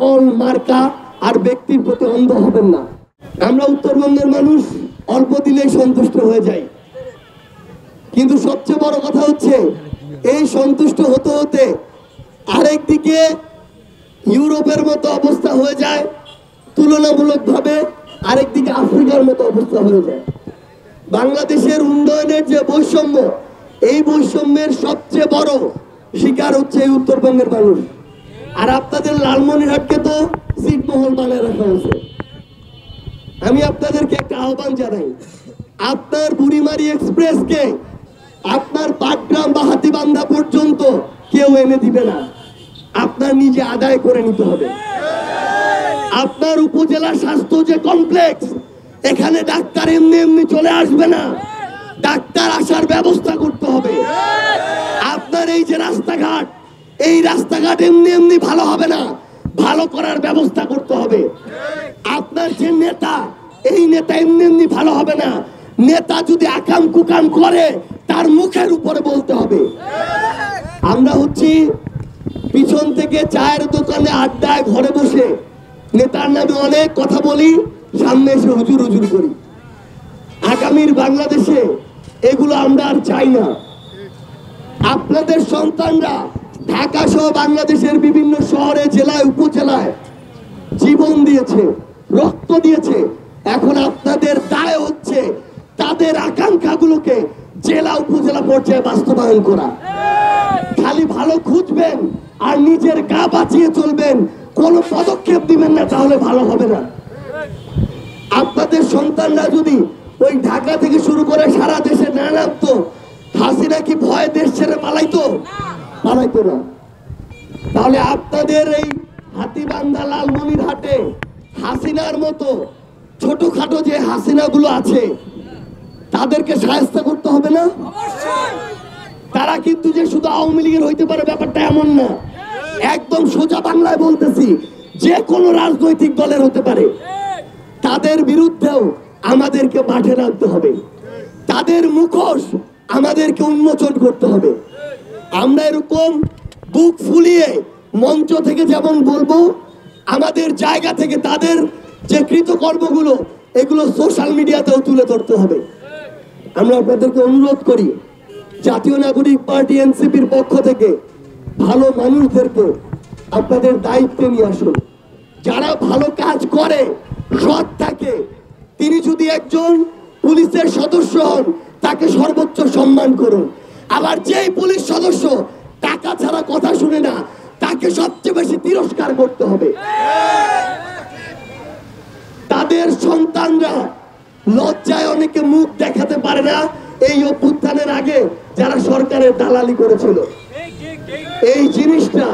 দল মার্কা আর ব্যক্তির প্রতি অন্ধ হবেন না। আমরা উত্তরবঙ্গের মানুষ অল্প দিলেই সন্তুষ্ট হয়ে যাই, কিন্তু সবচেয়ে বড় কথা হচ্ছে এই সন্তুষ্ট হতে হতে আরেকদিকে ইউরোপের মতো অবস্থা হয়ে যায়, তুলনামূলকভাবে আরেকদিকে আফ্রিকার মতো অবস্থা হয়ে যায়। বাংলাদেশের উন্নয়নের যে বৈষম্য, এই বৈষম্যের সবচেয়ে বড় শিকার হচ্ছে এই উত্তরবঙ্গের মানুষ। আর আপনাদের লালমনিরহাটকে তো ছিটমহল বানায় রাখা হয়েছে। আমি আপনাদেরকে একটা আহ্বান জানাই, আপনার বুড়িমারি এক্সপ্রেসকে আপনার পাটগ্রাম বা হাতিবান্ধা পর্যন্ত কেউ এনে দিবে না, আপনার নিজে আদায় করে নিতে হবে। আপনার উপজেলা স্বাস্থ্য যে কমপ্লেক্স, এখানে ডাক্তার এমনি এমনি চলে আসবে না, ডাক্তার আসার ব্যবস্থা করতে হবে। আপনার এই যে রাস্তাঘাট, এই রাস্তাঘাট এমনি এমনি ভালো হবে না, ভালো করার ব্যবস্থা করতে হবে। আপনার যে নেতা, এই নেতা এমনি এমনি ভালো হবে না, নেতা যদি আকাম কুকাম করে তার মুখের উপরে বলতে হবে। আমরা হচ্ছি পিছন থেকে চায়ের দোকানে আড্ডায় ঘরে বসে নেতার নামে অনেক কথা বলি, সামনে এসে হুজুর হুজুর করি। আগামীর বাংলাদেশে এগুলো আমরা আর চাই না। আপনাদের সন্তানরা ঢাকা সহ বাংলাদেশের বিভিন্ন শহরে, জেলায়, উপজেলায় জীবন দিয়েছে, রক্ত দিয়েছে। এখন আপনাদের দায় হচ্ছে তাদের আকাঙ্ক্ষাগুলোকে জেলা উপজেলা পর্যায়ে বাস্তবায়ন করা। খালি ভালো খুঁজবেন আর নিজের গা বাঁচিয়ে চলবেন, কোনো পদক্ষেপ দিবেন না, তাহলে ভালো হবে না। আপনাদের সন্তানরা যদি ওই ঢাকা থেকে শুরু করে সারা দেশে না নামতো, হাসিনা কি ভয়ে দেশ ছেড়ে পালাইতো? পালাইতো না। তাহলে আপনাদের এই হাতিবান্ধা লালমনিরহাটে হাসিনার মতো ছোটখাটো যে হাসিনা গুলো আছে, তাদেরকে সাহায্য করতে হবে না? তারা কিন্তু যে শুধু আওয়ামী লীগের হইতে পারে ব্যাপারটা এমন না। একদম সোজা বাংলায় বলতেছি, যে কোনো রাজনৈতিক দলের হতে পারে। তাদের বিরুদ্ধেও আমাদেরকে মাঠে নামতে হবে, তাদের মুখোশ আমাদেরকে উন্মোচন করতে হবে। আমরা এরকম বুক ফুলিয়ে মঞ্চ থেকে যেমন বলবো, আমাদের জায়গা থেকে তাদের যে কৃতকর্মগুলো, এগুলো সোশ্যাল মিডিয়াতেও তুলে ধরতে হবে। আমরা আপনাদেরকে অনুরোধ করি, জাতীয় নাগরিক পার্টি এনসিপির পক্ষ থেকে ভালো মানুষদেরকে আপনাদের দায়িত্বে নিয়ে আসুন। যারা ভালো কাজ করে, সৎ থাকে, তিনি যদি একজন পুলিশের সদস্য হন, তাকে সর্বোচ্চ সম্মান করুন। আবার যেই পুলিশ সদস্য টাকা ছাড়া কথা শুনে না, তাকে সবচেয়ে বেশি তিরস্কার করতে হবে। তাদের সন্তানরা লজ্জায় অনেকে মুখ দেখাতে পারে না। এই অভ্যুত্থানের আগে যারা সরকারের দালালি করেছিল, এই জিনিসটা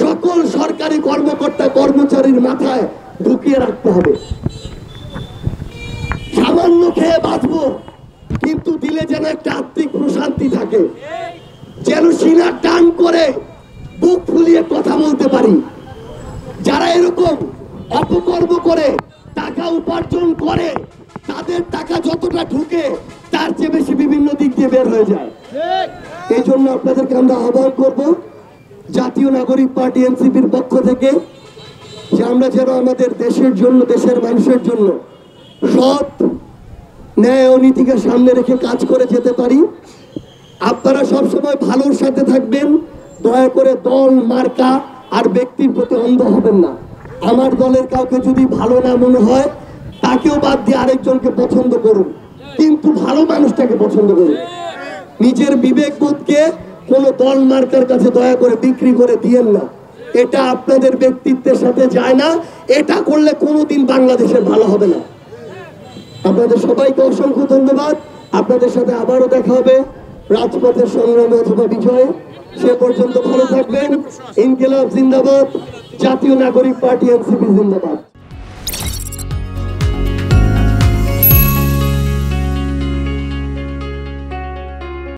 সকল সরকারি কর্মকর্তা কর্মচারীর মাথায় ঢুকিয়ে রাখতে হবে। সামান্য খেয়ে বাঁচবো, কিন্তু দিলে যেন একটা আত্মিক প্রশান্তি থাকে, যেন সিনা টান করে বুক ফুলিয়ে কথা বলতে পারি। যারা এরকম অপকর্ম করে টাকা উপার্জন করে, তাদের টাকা যতটা ঢুকে তার চেয়ে বেশি বিভিন্ন দিক দিয়ে বের হয়ে যায়। এই জন্য আপনাদেরকে আমরা আহ্বান করব, জাতীয় নাগরিক পার্টি এনসিপির পক্ষ থেকে, যে আমরা যেন আমাদের দেশের জন্য, দেশের মানুষের জন্য সৎ, ন্যায় ও নীতিকে সামনে রেখে কাজ করে যেতে পারি। আপনারা সবসময় ভালোর সাথে থাকবেন, দয়া করে দল মার্কা আর ব্যক্তির প্রতি অন্ধ হবেন না। আমার দলের কাউকে যদি ভালো না মনে হয়, তাকেও বাদ দিয়ে আরেকজনকে পছন্দ করুন, কিন্তু ভালো মানুষটাকে পছন্দ করুন। নিজের বিবেকবোধকে কোনো দল মার্কার কাছে দয়া করে বিক্রি করে দিয়েন না। এটা আপনাদের ব্যক্তিত্বের সাথে যায় না। এটা করলে কোনোদিন বাংলাদেশের ভালো হবে না। আপনাদের সবাইকে অসংখ্য ধন্যবাদ। আপনাদের সাথে আবারও দেখা হবে রাজপথের সংগ্রামে অথবা বিজয়ে। সে পর্যন্ত ভালো থাকবেন। ইনকিলাব জিন্দাবাদ, জাতীয় নাগরিক পার্টি এনসিপি জিন্দাবাদ।